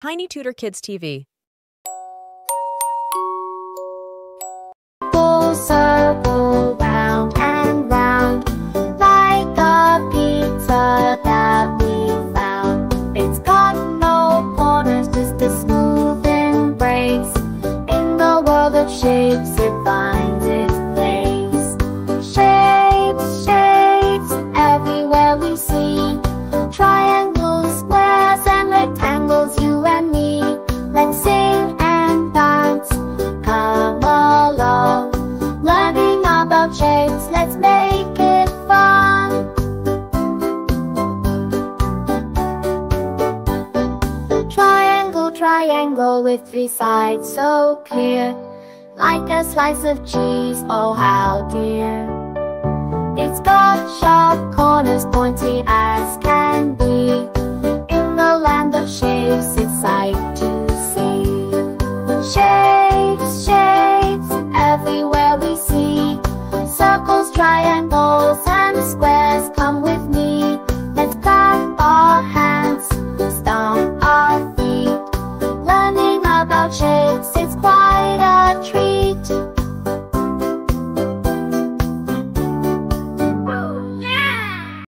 TinyTutorKidsTV. Full circle, round and round, like a pizza that we found. It's got no corners, just a smooth embrace. In the world of shapes, it finds its place. Shapes, shapes, everywhere we see. Triangles, squares, and rectangles, you and me. Let's sing and dance, come along. Learning about shapes, let's make it fun. Triangle, triangle with three sides so clear, like a slice of cheese, oh how dear. It's got sharp corners, pointy as can be. In the land of shapes, it's sight to see. Shapes, shapes, everywhere we see. Circles, triangles,